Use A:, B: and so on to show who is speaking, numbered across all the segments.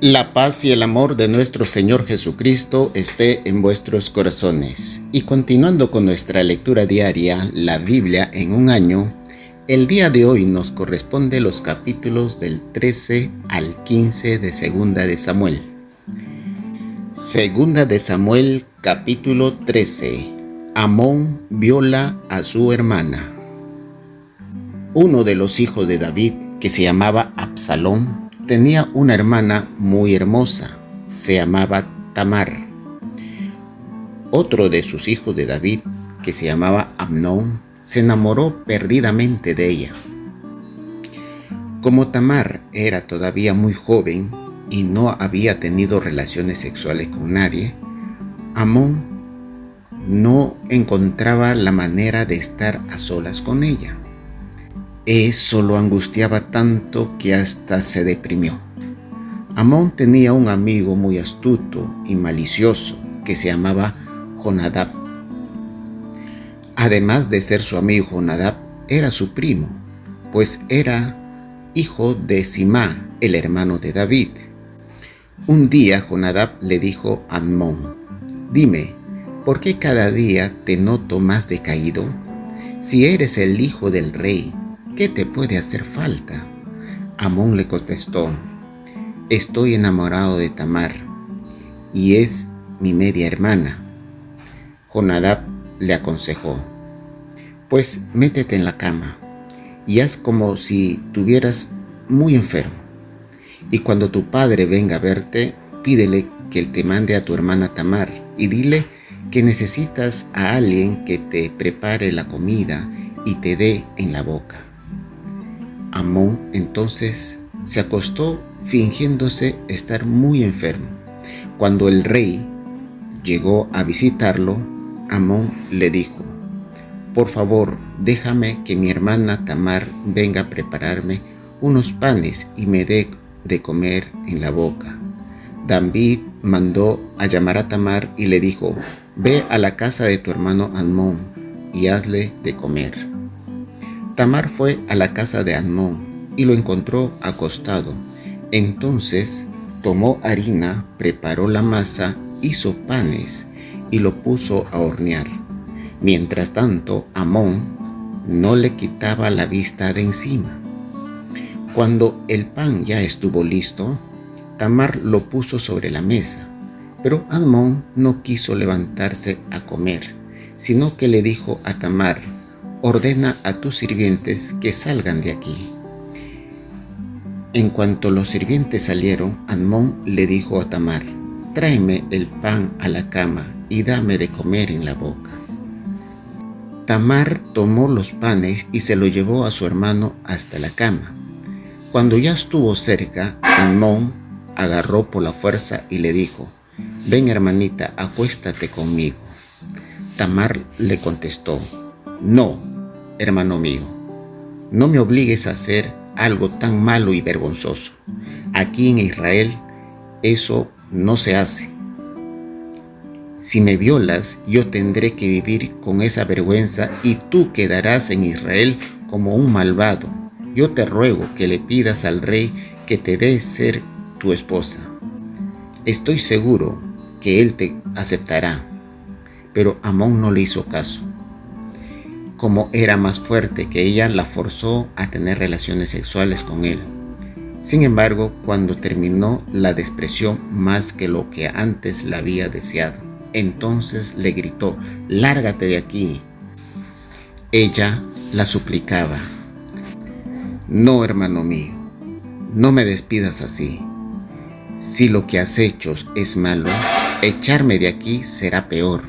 A: La paz y el amor de nuestro Señor Jesucristo esté en vuestros corazones. Y continuando con nuestra lectura diaria, la Biblia en un año, el día de hoy nos corresponde los capítulos del 13 al 15 de Segunda de Samuel. Segunda de Samuel, capítulo 13. Amón viola a su hermana. Uno de los hijos de David, que se llamaba Absalón, tenía una hermana muy hermosa, se llamaba Tamar. Otro de sus hijos de David, que se llamaba Amnón, se enamoró perdidamente de ella. Como Tamar era todavía muy joven y no había tenido relaciones sexuales con nadie, Amón no encontraba la manera de estar a solas con ella. Eso lo angustiaba tanto que hasta se deprimió. Amón tenía un amigo muy astuto y malicioso que se llamaba Jonadab. Además de ser su amigo, Jonadab era su primo, pues era hijo de Simá, el hermano de David. Un día Jonadab le dijo a Amón: «Dime, ¿por qué cada día te noto más decaído? Si eres el hijo del rey, ¿qué te puede hacer falta?». Amón le contestó: «Estoy enamorado de Tamar, y es mi media hermana». Jonadab le aconsejó: «Pues métete en la cama y haz como si estuvieras muy enfermo. Y cuando tu padre venga a verte, pídele que él te mande a tu hermana Tamar y dile que necesitas a alguien que te prepare la comida y te dé en la boca». Amón entonces se acostó fingiéndose estar muy enfermo. Cuando el rey llegó a visitarlo, Amón le dijo: «Por favor, déjame que mi hermana Tamar venga a prepararme unos panes y me dé de comer en la boca». David mandó a llamar a Tamar y le dijo: «Ve a la casa de tu hermano Amón y hazle de comer». Tamar fue a la casa de Amón y lo encontró acostado. Entonces tomó harina, preparó la masa, hizo panes y lo puso a hornear. Mientras tanto, Amón no le quitaba la vista de encima. Cuando el pan ya estuvo listo, Tamar lo puso sobre la mesa, pero Amón no quiso levantarse a comer, sino que le dijo a Tamar: «Ordena a tus sirvientes que salgan de aquí». En cuanto los sirvientes salieron, Amón le dijo a Tamar: «Tráeme el pan a la cama y dame de comer en la boca». Tamar tomó los panes y se los llevó a su hermano hasta la cama. Cuando ya estuvo cerca, Amón agarró por la fuerza y le dijo: «Ven, hermanita, acuéstate conmigo». Tamar le contestó: «No, hermano mío, no me obligues a hacer algo tan malo y vergonzoso. Aquí en Israel eso no se hace. Si me violas, yo tendré que vivir con esa vergüenza y tú quedarás en Israel como un malvado. Yo te ruego que le pidas al rey que te dé ser tu esposa. Estoy seguro que él te aceptará». Pero Amón no le hizo caso. Como era más fuerte que ella, la forzó a tener relaciones sexuales con él. Sin embargo, cuando terminó, la despreció más que lo que antes la había deseado. Entonces le gritó: «Lárgate de aquí». Ella la suplicaba: «No, hermano mío, no me despidas así. Si lo que has hecho es malo, echarme de aquí será peor».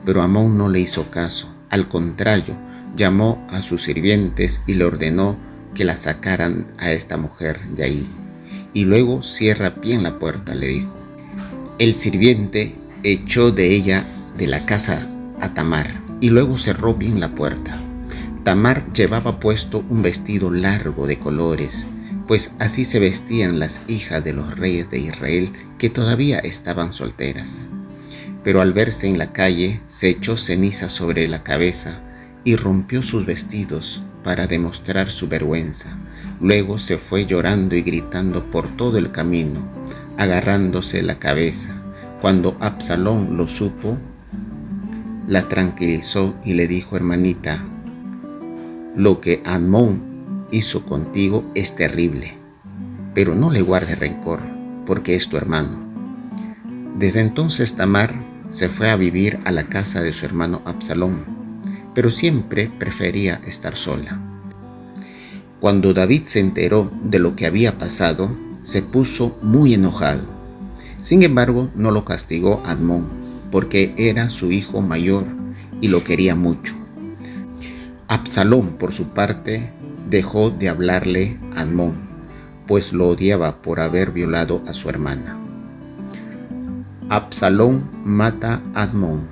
A: Pero Amón no le hizo caso. Al contrario, llamó a sus sirvientes y le ordenó que la sacaran a esta mujer de ahí. «Y luego cierra bien la puerta», le dijo. El sirviente echó de ella de la casa a Tamar y luego cerró bien la puerta. Tamar llevaba puesto un vestido largo de colores, pues así se vestían las hijas de los reyes de Israel que todavía estaban solteras. Pero al verse en la calle, se echó ceniza sobre la cabeza y rompió sus vestidos para demostrar su vergüenza. Luego se fue llorando y gritando por todo el camino agarrándose la cabeza. Cuando Absalón lo supo, la tranquilizó y le dijo: hermanita, lo que Amnón hizo contigo es terrible, pero no le guardes rencor, porque es tu hermano. Desde entonces Tamar se fue a vivir a la casa de su hermano Absalón, pero siempre prefería estar sola. Cuando David se enteró de lo que había pasado, se puso muy enojado. Sin embargo, no lo castigó Amnón, porque era su hijo mayor y lo quería mucho. Absalón, por su parte, dejó de hablarle a Amnón, pues lo odiaba por haber violado a su hermana. Absalón mata a Amnón.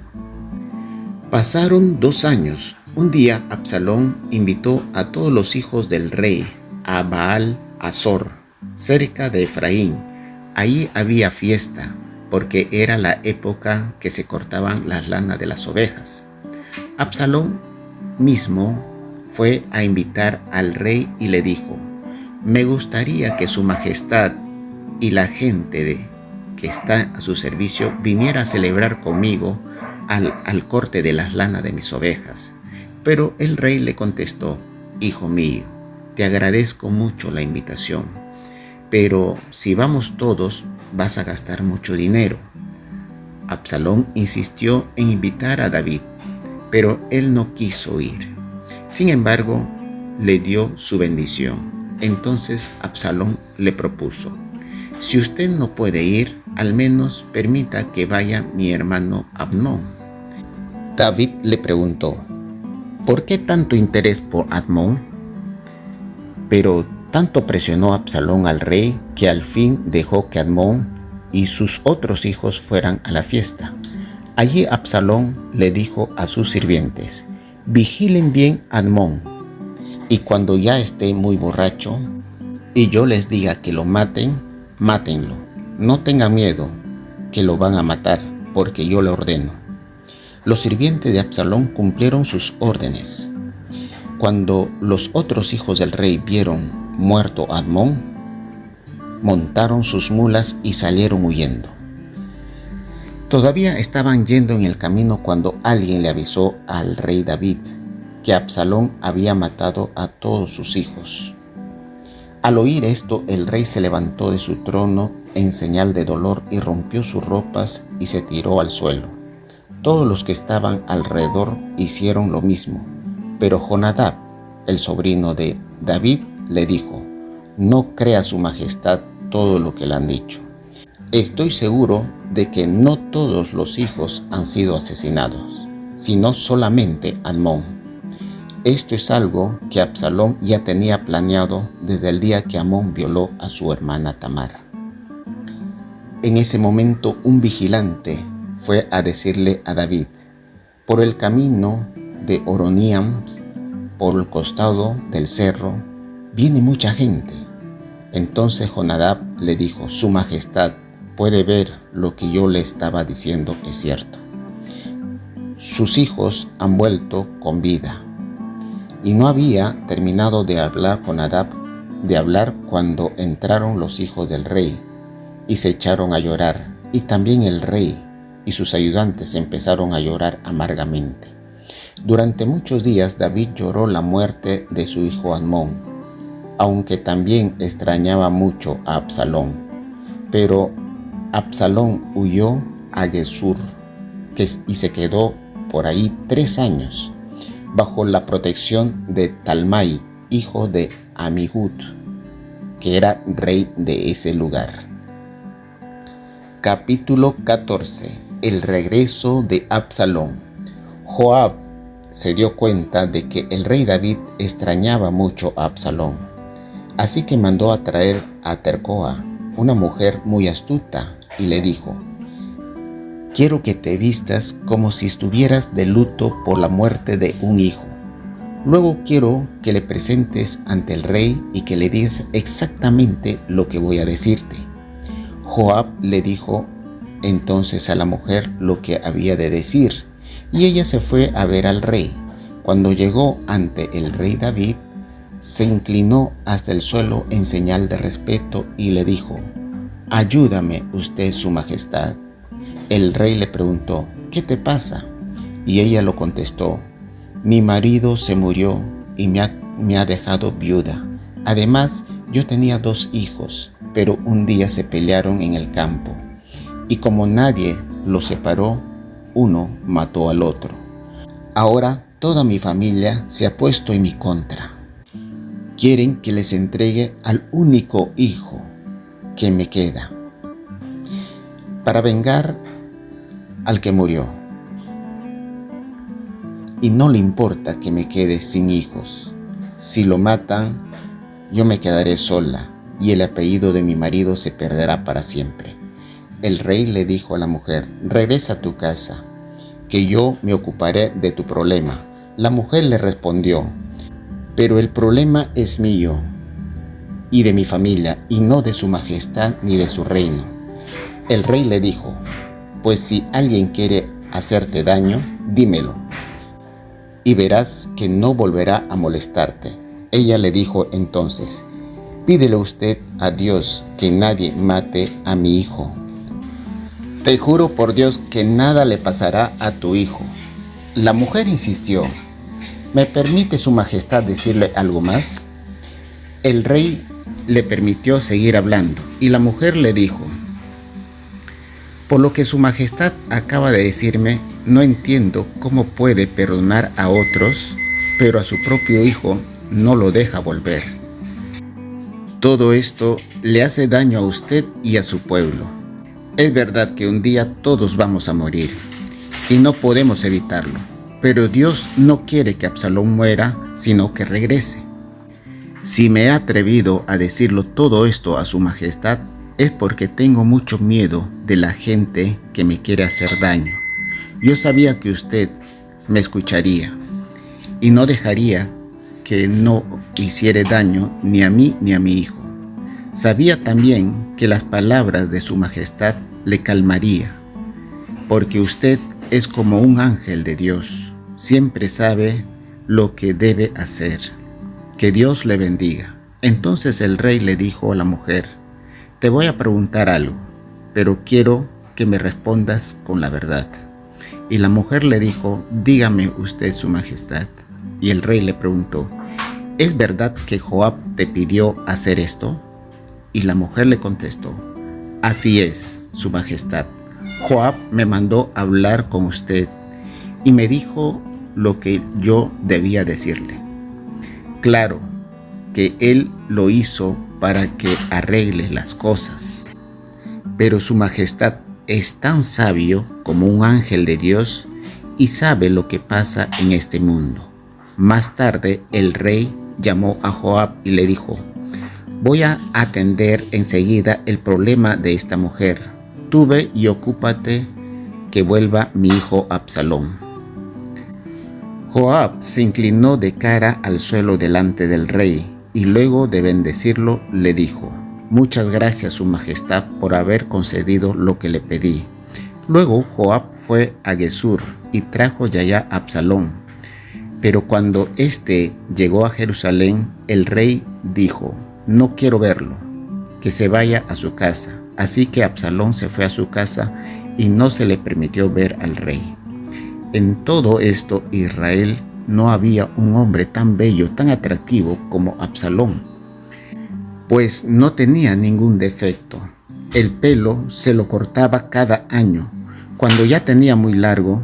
A: Pasaron 2 años. Un día Absalón invitó a todos los hijos del rey a Baal Hazor, cerca de Efraín. Allí había fiesta, porque era la época que se cortaban las lanas de las ovejas. Absalón mismo fue a invitar al rey y le dijo: me gustaría que su majestad y la gente que está a su servicio viniera a celebrar conmigo al corte de las lanas de mis ovejas. Pero el rey le contestó: hijo mío, te agradezco mucho la invitación, pero si vamos todos vas a gastar mucho dinero. Absalón insistió en invitar a David, pero él no quiso ir. Sin embargo, le dio su bendición. Entonces Absalón le propuso: si usted no puede ir, al menos permita que vaya mi hermano Amnón. David le preguntó: ¿por qué tanto interés por Amnón? Pero tanto presionó Absalón al rey que al fin dejó que Amnón y sus otros hijos fueran a la fiesta. Allí Absalón le dijo a sus sirvientes: vigilen bien a Amnón, y cuando ya esté muy borracho y yo les diga que lo maten, mátenlo. No tengan miedo, que lo van a matar, porque yo le ordeno. Los sirvientes de Absalón cumplieron sus órdenes. Cuando los otros hijos del rey vieron muerto a Amnón, montaron sus mulas y salieron huyendo. Todavía estaban yendo en el camino cuando alguien le avisó al rey David que Absalón había matado a todos sus hijos. Al oír esto, el rey se levantó de su trono en señal de dolor y rompió sus ropas y se tiró al suelo. Todos los que estaban alrededor hicieron lo mismo, pero Jonadab, el sobrino de David, le dijo: no crea su majestad todo lo que le han dicho. Estoy seguro de que no todos los hijos han sido asesinados, sino solamente Amnón. Esto es algo que Absalón ya tenía planeado desde el día que Amnón violó a su hermana Tamar. En ese momento un vigilante fue a decirle a David: por el camino de Oroníam, por el costado del cerro, viene mucha gente. Entonces Jonadab le dijo: su majestad puede ver lo que yo le estaba diciendo es cierto. Sus hijos han vuelto con vida. Y no había terminado de hablar Jonadab cuando entraron los hijos del rey y se echaron a llorar, y también el rey y sus ayudantes empezaron a llorar amargamente. Durante muchos días David lloró la muerte de su hijo Amnón, aunque también extrañaba mucho a Absalón. Pero Absalón huyó a Gesur y se quedó por ahí 3 años, bajo la protección de Talmai, hijo de Amihud, que era rey de ese lugar. Capítulo 14. El regreso de Absalón. Joab se dio cuenta de que el rey David extrañaba mucho a Absalón, así que mandó a traer a Tercoa, una mujer muy astuta, y le dijo: quiero que te vistas como si estuvieras de luto por la muerte de un hijo. Luego quiero que le presentes ante el rey y que le digas exactamente lo que voy a decirte. Joab le dijo entonces a la mujer lo que había de decir, y ella se fue a ver al rey. Cuando llegó ante el rey David, se inclinó hasta el suelo en señal de respeto y le dijo: «Ayúdame usted, su majestad». El rey le preguntó: «¿Qué te pasa?». Y ella lo contestó: «Mi marido se murió y me ha dejado viuda. Además, yo tenía 2 hijos, pero un día se pelearon en el campo. Y como nadie los separó, uno mató al otro. Ahora toda mi familia se ha puesto en mi contra. Quieren que les entregue al único hijo que me queda para vengar al que murió. Y no le importa que me quede sin hijos. Si lo matan, yo me quedaré sola y el apellido de mi marido se perderá para siempre». El rey le dijo a la mujer: «Regresa a tu casa, que yo me ocuparé de tu problema». La mujer le respondió: «Pero el problema es mío y de mi familia, y no de su majestad ni de su reino». El rey le dijo: «Pues si alguien quiere hacerte daño, dímelo, y verás que no volverá a molestarte». Ella le dijo entonces: «Pídele usted a Dios que nadie mate a mi hijo». «Te juro por Dios que nada le pasará a tu hijo». La mujer insistió: «¿Me permite su majestad decirle algo más?». El rey le permitió seguir hablando y la mujer le dijo: «Por lo que su majestad acaba de decirme, no entiendo cómo puede perdonar a otros, pero a su propio hijo no lo deja volver. Todo esto le hace daño a usted y a su pueblo. Es verdad que un día todos vamos a morir y no podemos evitarlo, pero Dios no quiere que Absalón muera, sino que regrese. Si me he atrevido a decirlo todo esto a su majestad, es porque tengo mucho miedo de la gente que me quiere hacer daño. Yo sabía que usted me escucharía y no dejaría que no hiciera daño ni a mí ni a mi hijo. Sabía también que las palabras de su majestad le calmaría, porque usted es como un ángel de Dios, siempre sabe lo que debe hacer. Que Dios le bendiga». Entonces el rey le dijo a la mujer: «Te voy a preguntar algo, pero quiero que me respondas con la verdad». Y la mujer le dijo: «Dígame usted, su majestad». Y el rey le preguntó: «¿Es verdad que Joab te pidió hacer esto?». Y la mujer le contestó: «Así es, su majestad. Joab me mandó hablar con usted y me dijo lo que yo debía decirle. Claro que él lo hizo para que arregle las cosas, pero su majestad es tan sabio como un ángel de Dios y sabe lo que pasa en este mundo». Más tarde el rey llamó a Joab y le dijo: «Voy a atender enseguida el problema de esta mujer. Tú ve y ocúpate que vuelva mi hijo Absalón». Joab se inclinó de cara al suelo delante del rey y luego de bendecirlo le dijo: «Muchas gracias, su majestad, por haber concedido lo que le pedí». Luego Joab fue a Gesur y trajo allá a Absalón. Pero cuando éste llegó a Jerusalén, el rey dijo: «No quiero verlo, que se vaya a su casa». Así que Absalón se fue a su casa y no se le permitió ver al rey. En todo esto Israel no había un hombre tan bello, tan atractivo como Absalón, pues no tenía ningún defecto. El pelo se lo cortaba cada año, cuando ya tenía muy largo,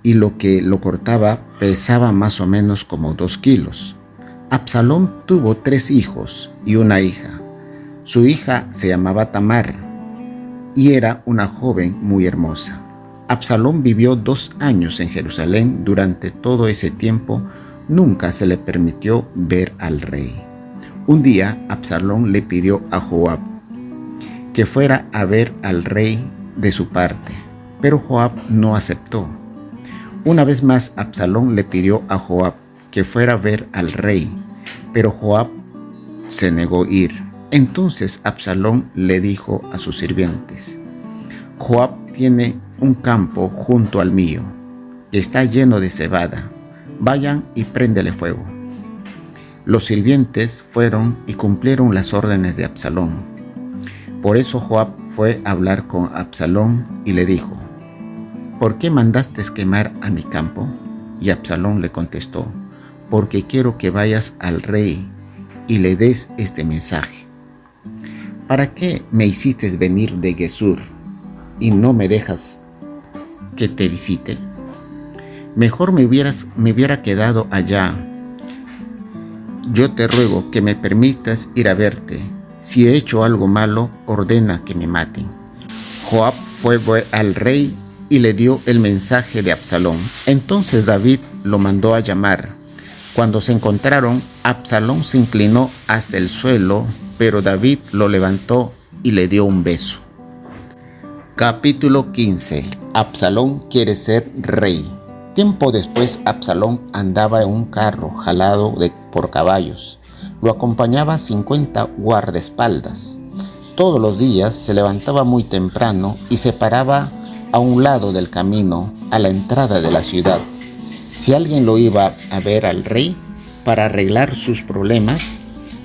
A: y lo que lo cortaba pesaba más o menos como 2 kilos. Absalón tuvo 3 hijos y una hija. Su hija se llamaba Tamar y era una joven muy hermosa. Absalón vivió 2 años en Jerusalén. Durante todo ese tiempo nunca se le permitió ver al rey. Un día Absalón le pidió a Joab que fuera a ver al rey de su parte, pero Joab no aceptó. Una vez más Absalón le pidió a Joab que fuera a ver al rey, pero Joab se negó a ir. Entonces Absalón le dijo a sus sirvientes: «Joab tiene un campo junto al mío, que está lleno de cebada. Vayan y préndele fuego». Los sirvientes fueron y cumplieron las órdenes de Absalón. Por eso Joab fue a hablar con Absalón y le dijo: ¿por qué mandaste quemar a mi campo? Y Absalón le contestó: porque quiero que vayas al rey y le des este mensaje. ¿Para qué me hiciste venir de Gesur y no me dejas que te visite? Mejor me hubiera quedado allá. Yo te ruego que me permitas ir a verte. Si he hecho algo malo, ordena que me maten. Joab fue al rey y le dio el mensaje de Absalón. Entonces David lo mandó a llamar. Cuando se encontraron, Absalón se inclinó hasta el suelo, pero David lo levantó y le dio un beso. Capítulo 15. Absalón quiere ser rey. Tiempo después, Absalón andaba en un carro jalado por caballos. Lo acompañaba 50 guardaespaldas. Todos los días se levantaba muy temprano y se paraba a un lado del camino, a la entrada de la ciudad. Si alguien lo iba a ver al rey para arreglar sus problemas,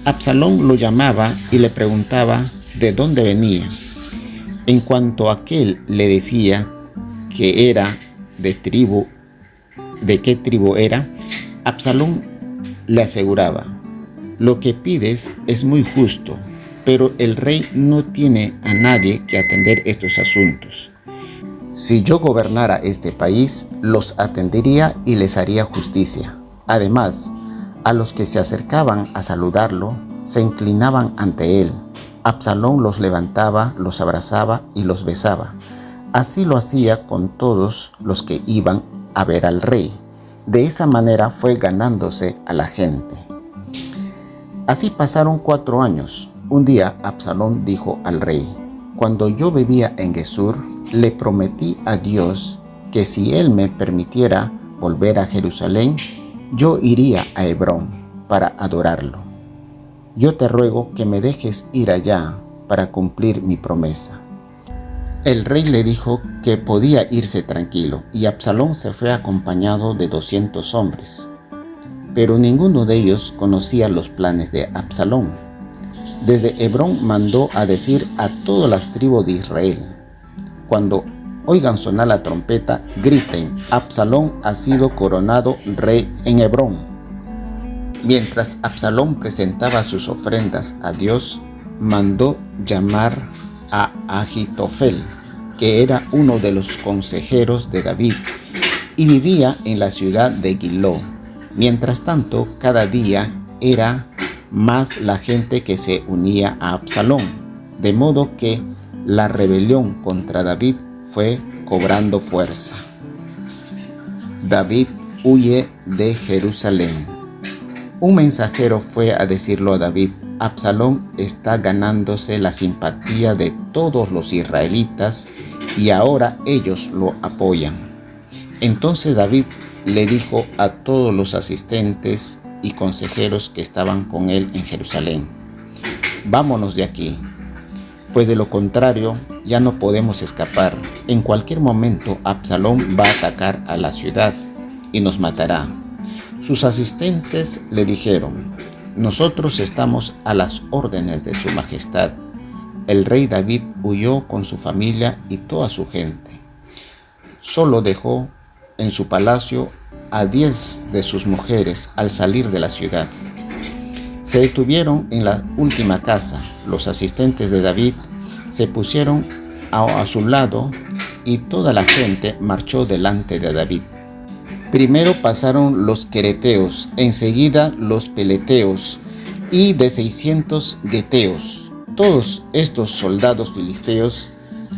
A: Absalón lo llamaba y le preguntaba de dónde venía. En cuanto aquel le decía que era de qué tribu era, Absalón le aseguraba: lo que pides es muy justo, pero el rey no tiene a nadie que atender estos asuntos. Si yo gobernara este país, los atendería y les haría justicia. Además, a los que se acercaban a saludarlo, se inclinaban ante él. Absalón los levantaba, los abrazaba y los besaba. Así lo hacía con todos los que iban a ver al rey. De esa manera fue ganándose a la gente. Así pasaron 4 años. Un día Absalón dijo al rey: cuando yo vivía en Gesur, le prometí a Dios que si él me permitiera volver a Jerusalén, yo iría a Hebrón para adorarlo. Yo te ruego que me dejes ir allá para cumplir mi promesa. El rey le dijo que podía irse tranquilo, y Absalón se fue acompañado de 200 hombres. Pero ninguno de ellos conocía los planes de Absalón. Desde Hebrón mandó a decir a todas las tribus de Israel: cuando oigan sonar la trompeta, griten: Absalón ha sido coronado rey en Hebrón. Mientras Absalón presentaba sus ofrendas a Dios, mandó llamar a Ahitofel, que era uno de los consejeros de David y vivía en la ciudad de Gilo. Mientras tanto, cada día era más la gente que se unía a Absalón, de modo que la rebelión contra David fue cobrando fuerza. David huye de Jerusalén. Un mensajero fue a decirlo a David: Absalón está ganándose la simpatía de todos los israelitas y ahora ellos lo apoyan. Entonces David le dijo a todos los asistentes y consejeros que estaban con él en Jerusalén: vámonos de aquí, pues de lo contrario ya no podemos escapar. En cualquier momento Absalón va a atacar a la ciudad y nos matará. Sus asistentes le dijeron: nosotros estamos a las órdenes de su majestad. El rey David huyó con su familia y toda su gente. Solo dejó en su palacio a 10 de sus mujeres al salir de la ciudad. Se detuvieron en la última casa. Los asistentes de David se pusieron a su lado y toda la gente marchó delante de David. Primero pasaron los quereteos, enseguida los peleteos y de 600 geteos. Todos estos soldados filisteos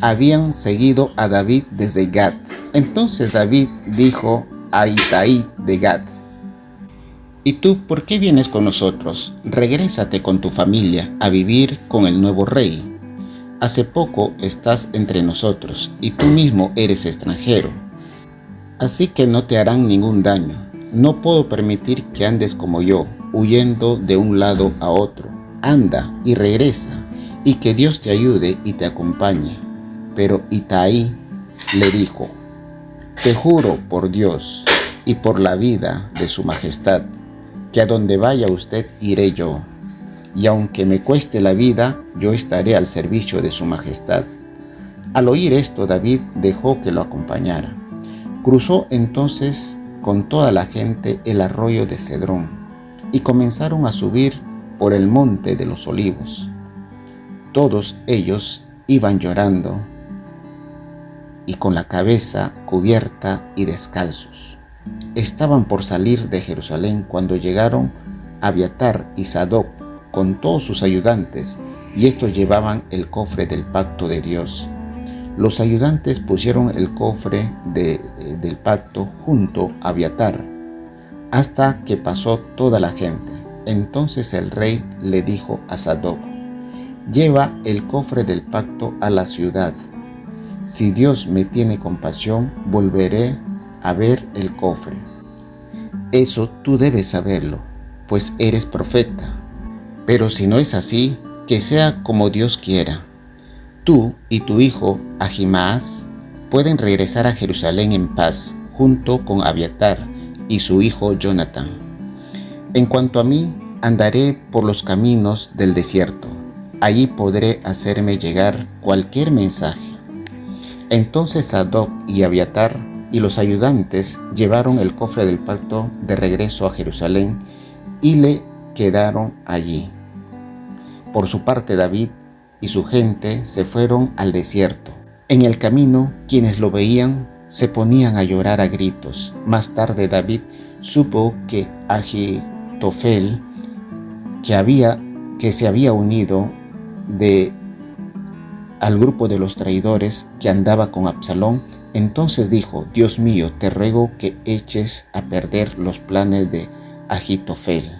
A: habían seguido a David desde Gad. Entonces David dijo a Itai de Gad: ¿y tú por qué vienes con nosotros? Regrésate con tu familia a vivir con el nuevo rey. Hace poco estás entre nosotros y tú mismo eres extranjero. Así que no te harán ningún daño. No puedo permitir que andes como yo, huyendo de un lado a otro. Anda y regresa, y que Dios te ayude y te acompañe. Pero Itai le dijo: te juro por Dios y por la vida de su majestad, que a donde vaya usted iré yo. y aunque me cueste la vida, yo estaré al servicio de su majestad». Al oír esto, David dejó que lo acompañara. Cruzó entonces con toda la gente el arroyo de Cedrón y comenzaron a subir por el monte de los olivos. Todos ellos iban llorando y con la cabeza cubierta y descalzos. Estaban por salir de Jerusalén cuando llegaron Abiatar y Sadoc con todos sus ayudantes, y estos llevaban el cofre del pacto de Dios. Los ayudantes pusieron el cofre del pacto junto a Abiatar hasta que pasó toda la gente. Entonces el rey le dijo a Sadoc: «Lleva el cofre del pacto a la ciudad. Si Dios me tiene compasión, volveré a ver el cofre. Eso tú debes saberlo, pues eres profeta. Pero si no es así, que sea como Dios quiera. Tú y tu hijo Ahimaas pueden regresar a Jerusalén en paz, junto con Abiatar y su hijo Jonatán. En cuanto a mí, andaré por los caminos del desierto. Allí podré hacerme llegar cualquier mensaje». Entonces Sadoc y Abiatar y los ayudantes llevaron el cofre del pacto de regreso a Jerusalén y le quedaron allí. Por su parte, David y su gente se fueron al desierto. En el camino, quienes lo veían se ponían a llorar a gritos. Más tarde, David supo que Ahitofel, que se había unido al grupo de los traidores que andaba con Absalón. Entonces dijo: «Dios mío, te ruego que eches a perder los planes de Ahitofel».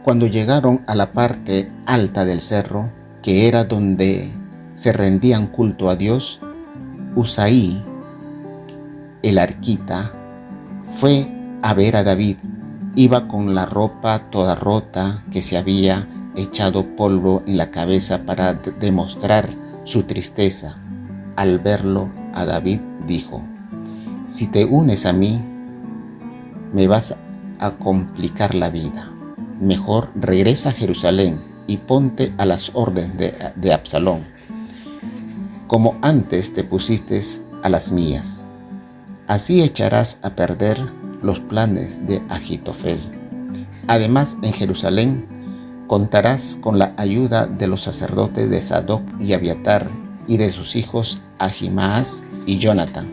A: Cuando llegaron a la parte alta del cerro, que era donde se rendían culto a Dios, Usaí, el arquita, fue a ver a David. Iba con la ropa toda rota, que se había echado polvo en la cabeza para demostrar su tristeza. Al verlo a David dijo: «Si te unes a mí, me vas a complicar la vida. Mejor regresa a Jerusalén y ponte a las órdenes de Absalón, como antes te pusiste a las mías. Así echarás a perder los planes de Ahitofel. Además, en Jerusalén contarás con la ayuda de los sacerdotes de Sadoc y Abiatar y de sus hijos Ahimaas y Jonatán.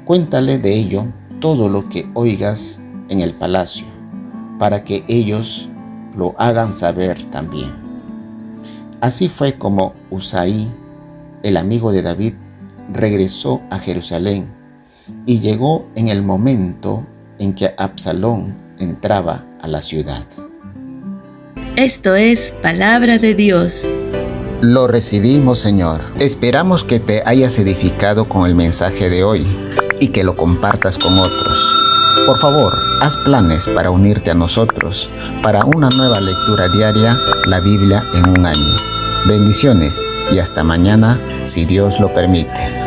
A: Cuéntale de ello todo lo que oigas en el palacio, para que ellos lo hagan saber también». Así fue como Usaí, el amigo de David, regresó a Jerusalén y llegó en el momento en que Absalón entraba a la ciudad.
B: Esto es palabra de Dios.
A: Lo recibimos, Señor. Esperamos que te hayas edificado con el mensaje de hoy y que lo compartas con otros. Por favor, haz planes para unirte a nosotros para una nueva lectura diaria, la Biblia en un año. Bendiciones y hasta mañana, si Dios lo permite.